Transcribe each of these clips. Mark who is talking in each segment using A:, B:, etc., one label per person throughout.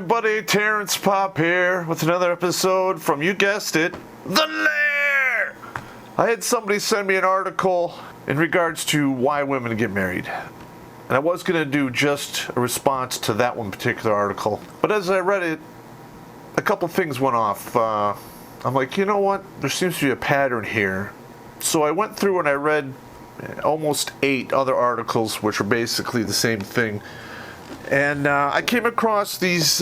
A: everybody, Terrence Popp here with another episode from, you guessed it, the Lair! I had somebody send me an article in regards to why women get married. And I was going to do just a response to that one particular article. But as I read it, a couple things went off. I'm like, you know what? There seems to be a pattern here. So I went through and I read almost 8 other articles which were basically the same thing. And I came across these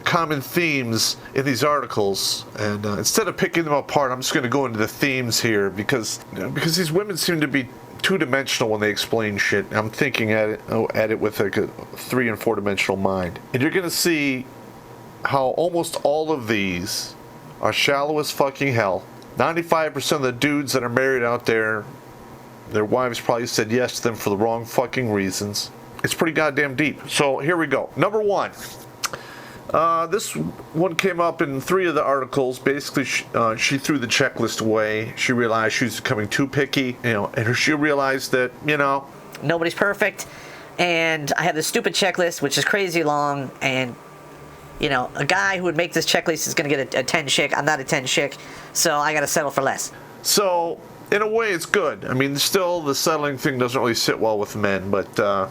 A: common themes in these articles, and instead of picking them apart, I'm just going to go into the themes here because these women seem to be two-dimensional when they explain shit. I'm thinking at it with like a 3- and 4-dimensional mind, and you're going to see how almost all of these are shallow as fucking hell. 95% of the dudes that are married out there, their wives probably said yes to them for the wrong fucking reasons. It's pretty goddamn deep. So here we go. Number 1. This one came up in 3 of the articles. Basically, she threw the checklist away. She realized she was becoming too picky, and she realized that,
B: nobody's perfect, and I have this stupid checklist, which is crazy long, and, a guy who would make this checklist is going to get a 10 chick. I'm not a 10 chick, so I got to settle for less.
A: So, in a way, it's good. I mean, still, the settling thing doesn't really sit well with men, but,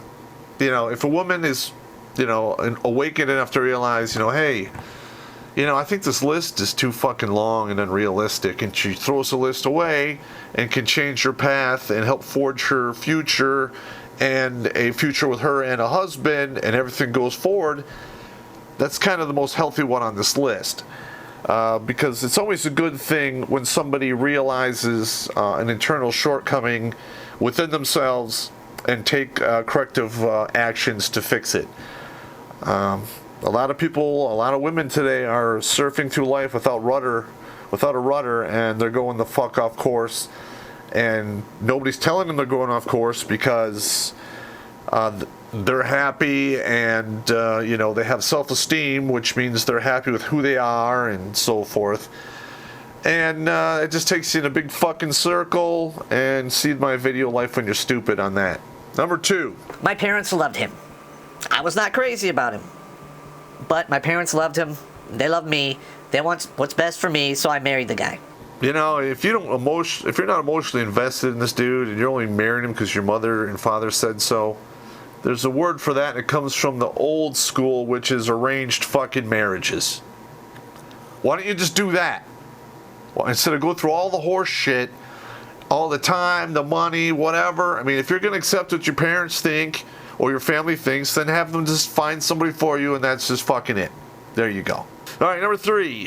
A: if a woman is, awakened enough to realize, hey, I think this list is too fucking long and unrealistic, and she throws the list away and can change her path and help forge her future and a future with her and a husband, and everything goes forward, that's kind of the most healthy one on this list. Because it's always a good thing when somebody realizes an internal shortcoming within themselves and take corrective actions to fix it. A lot of women today are surfing through life without a rudder, and they're going the fuck off course, and nobody's telling them they're going off course because they're happy, and they have self-esteem, which means they're happy with who they are and so forth. And it just takes you in a big fucking circle, and see my video Life When You're Stupid on that. Number 2.
B: My parents loved him. I was not crazy about him. But my parents loved him. They love me. They want what's best for me, so I married the guy.
A: If you're not emotionally invested in this dude, and you're only marrying him because your mother and father said so, there's a word for that, and it comes from the old school, which is arranged fucking marriages. Why don't you just do that? Well, instead of go through all the horse shit, all the time, the money, whatever. I mean, if you're going to accept what your parents think or your family thinks, then have them just find somebody for you, and that's just fucking it. There you go. All right, number 3,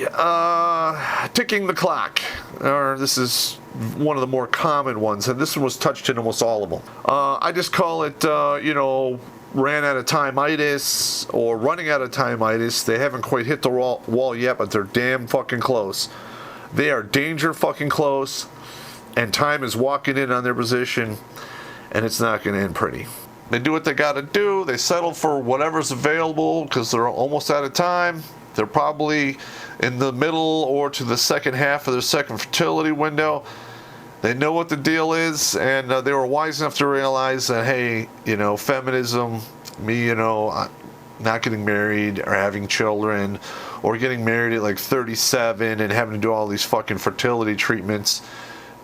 A: ticking the clock. This is one of the more common ones, and this one was touched in almost all of them. I just call it, ran out of time-itis or running out of time-itis. They haven't quite hit the wall yet, but they're damn fucking close. They are danger fucking close, and time is walking in on their position, and it's not going to end pretty. They do what they got to do. They settle for whatever's available because they're almost out of time. They're probably in the middle or to the second half of their second fertility window. They know what the deal is, and they were wise enough to realize that, hey, feminism, me, not getting married or having children or getting married at like 37 and having to do all these fucking fertility treatments,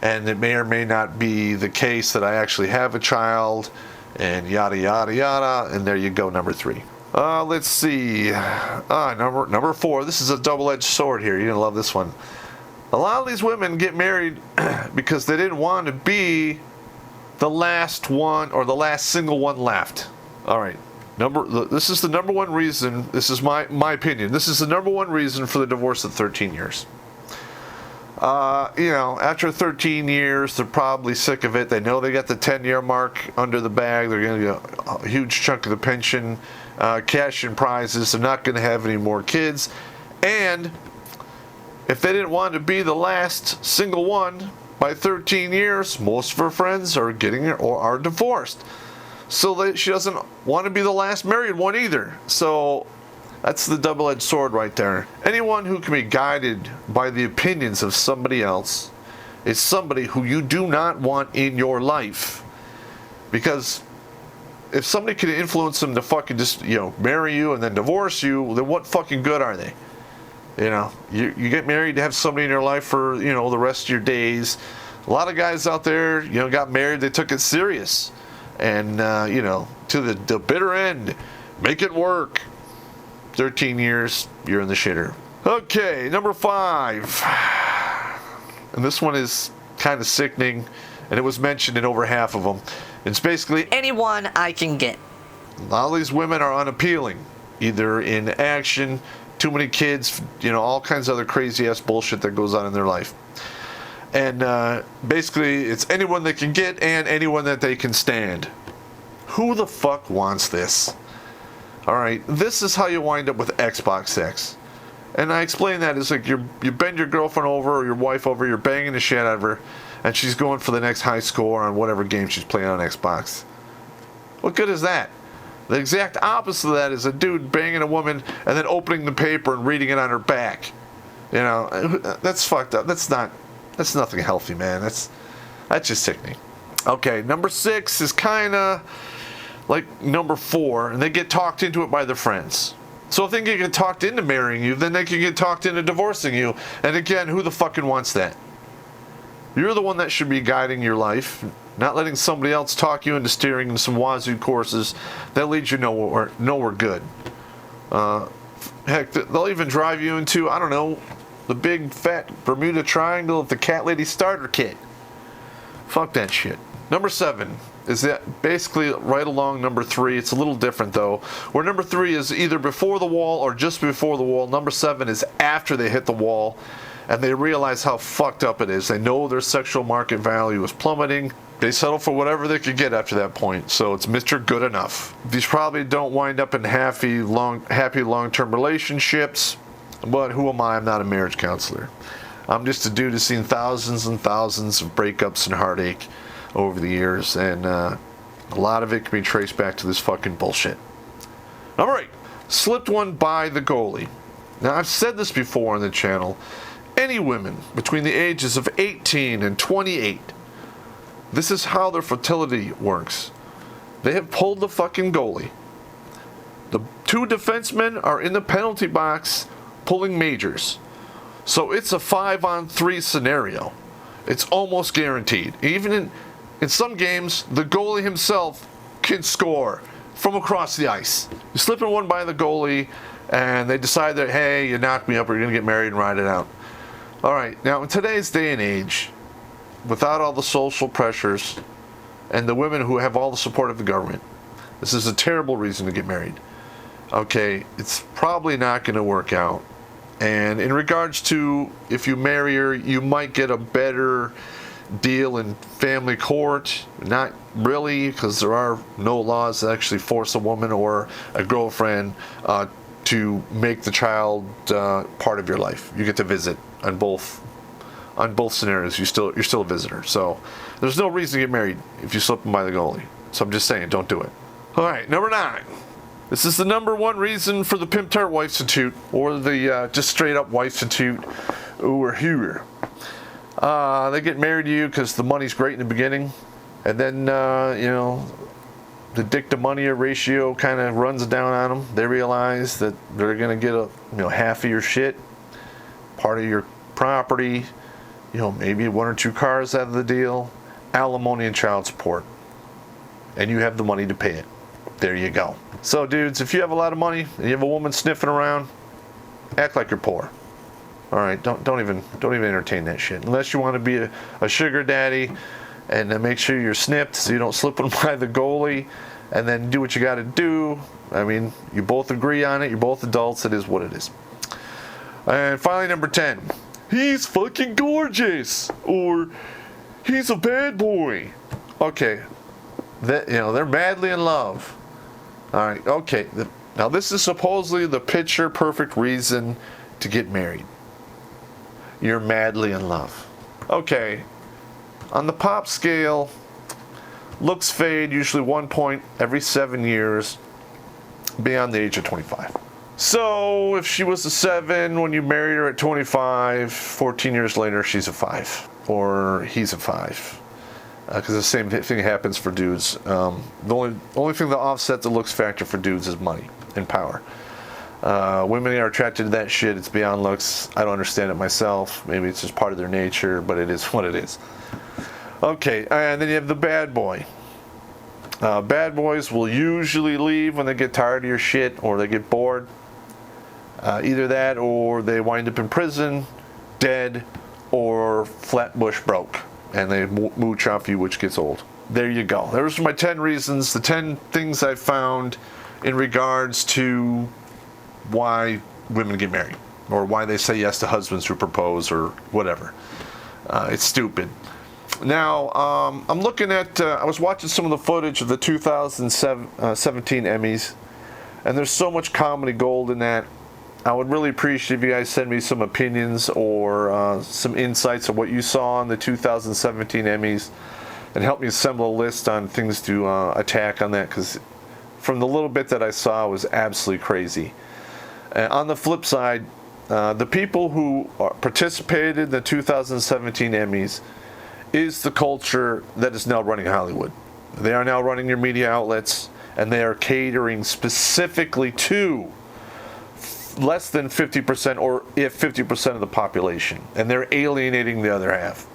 A: and it may or may not be the case that I actually have a child, and yada yada yada. And there you go, number 3. Let's see. Number 4. This is a double-edged sword here. You're gonna love this one. A lot of these women get married because they didn't want to be the last one or the last single one left. All right. This is the number 1 reason. This is my opinion. This is the number 1 reason for the divorce at 13 years. After 13 years, they're probably sick of it. They know they got the 10-year mark under the bag. They're going to get a huge chunk of the pension, cash and prizes. They're not going to have any more kids. And if they didn't want to be the last single one by 13 years, most of her friends are getting or are divorced. So she doesn't want to be the last married one either. So that's the double-edged sword right there. Anyone who can be guided by the opinions of somebody else is somebody who you do not want in your life. Because if somebody could influence them to fucking just, marry you and then divorce you, then what fucking good are they? You get married to have somebody in your life for, the rest of your days. A lot of guys out there, got married, they took it serious. And, to the bitter end, make it work. 13 years, you're in the shitter. Okay, number 5. And this one is kind of sickening, and it was mentioned in over half of them. It's basically
B: anyone I can get.
A: A lot of these women are unappealing, either in action, too many kids, all kinds of other crazy ass bullshit that goes on in their life. And basically, it's anyone they can get and anyone that they can stand. Who the fuck wants this? Alright, this is how you wind up with Xbox sex. And I explain that as like you bend your girlfriend over or your wife over, you're banging the shit out of her, and she's going for the next high score on whatever game she's playing on Xbox. What good is that? The exact opposite of that is a dude banging a woman and then opening the paper and reading it on her back. That's fucked up. That's nothing healthy, man. That's just sickening. Okay, number 6 is kind of like number 4, and they get talked into it by their friends. So if they can get talked into marrying you, then they can get talked into divorcing you. And again, who the fucking wants that? You're the one that should be guiding your life, not letting somebody else talk you into steering in some wazoo courses that lead you nowhere good. Heck, they'll even drive you into, I don't know, the big fat Bermuda Triangle of the Cat Lady starter kit. Fuck that shit. Number 7 is that basically right along number 3. It's a little different though. Where number 3 is either before the wall or just before the wall. Number 7 is after they hit the wall and they realize how fucked up it is. They know their sexual market value is plummeting. They settle for whatever they could get after that point. So it's Mr. Good Enough. These probably don't wind up in happy long-term relationships. But who am I? I'm not a marriage counselor. I'm just a dude who's seen thousands and thousands of breakups and heartache over the years, and a lot of it can be traced back to this fucking bullshit. Number 8, slipped one by the goalie. Now, I've said this before on the channel. Any women between the ages of 18 and 28, this is how their fertility works. They have pulled the fucking goalie. The 2 defensemen are in the penalty box pulling majors. So it's a 5-on-3 scenario. It's almost guaranteed. Even in some games, the goalie himself can score from across the ice. You slip in one by the goalie, and they decide that, hey, you knocked me up, or you're going to get married and ride it out. All right, now in today's day and age, without all the social pressures and the women who have all the support of the government, this is a terrible reason to get married. Okay, it's probably not going to work out. And in regards to if you marry her, you might get a better deal in family court. Not really, because there are no laws that actually force a woman or a girlfriend to make the child part of your life. You get to visit on both scenarios. You're still a visitor. So there's no reason to get married if you slip by the goalie. So I'm just saying, don't do it. All right, number 9. This is the number 1 reason for the Pimp Tart Wife-situte, or the just straight up Wife-situte over here. They get married to you because the money's great in the beginning, and then, the dick to money ratio kind of runs down on them. They realize that they're going to get half of your shit, part of your property, maybe 1 or 2 cars out of the deal, alimony and child support, and you have the money to pay it. There you go. So dudes, if you have a lot of money and you have a woman sniffing around, act like you're poor. All right, don't even entertain that shit unless you want to be a sugar daddy, and then make sure you're snipped so you don't slip one by the goalie, and then do what you got to do. I mean, you both agree on it. You're both adults. It is what it is. And finally, number 10, he's fucking gorgeous, or he's a bad boy. Okay, they're madly in love. All right, okay. Now this is supposedly the picture perfect reason to get married. You're madly in love. Okay. On the Popp scale, looks fade usually 1 point every 7 years beyond the age of 25. So if she was a 7 when you married her at 25, 14 years later she's a 5, or he's a 5. because the same thing happens for dudes. The only thing that offsets the looks factor for dudes is money and power. Women are attracted to that shit. It's beyond looks. I don't understand it myself. Maybe it's just part of their nature, but it is what it is. Okay, and then you have the bad boy. Bad boys will usually leave when they get tired of your shit or they get bored. Either that or they wind up in prison, dead, or flatbush broke, and they mooch off you, which gets old. There you go. Those are my 10 reasons, the 10 things I found in regards to why women get married, or why they say yes to husbands who propose, or whatever. It's stupid. Now, I'm looking at, I was watching some of the footage of the 2017 Emmys, and there's so much comedy gold in that. I would really appreciate if you guys send me some opinions or some insights of what you saw on the 2017 Emmys, and help me assemble a list on things to attack on that, because from the little bit that I saw, it was absolutely crazy. On the flip side, the people who participated in the 2017 Emmys is the culture that is now running Hollywood. They are now running your media outlets, and they are catering specifically to less than 50%, or if 50% of the population, and they're alienating the other half.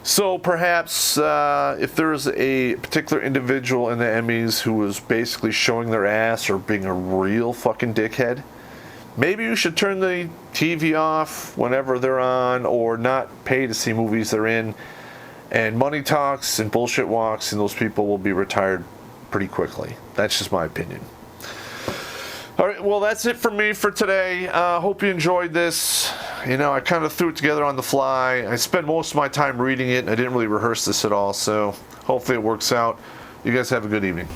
A: So perhaps if there's a particular individual in the Emmys who was basically showing their ass or being a real fucking dickhead, maybe you should turn the TV off whenever they're on, or not pay to see movies they're in, and money talks and bullshit walks, and those people will be retired pretty quickly. That's just my opinion. All right, well, that's it for me for today. Hope you enjoyed this. You know, I kind of threw it together on the fly. I spent most of my time reading it, and I didn't really rehearse this at all, so hopefully it works out. You guys have a good evening.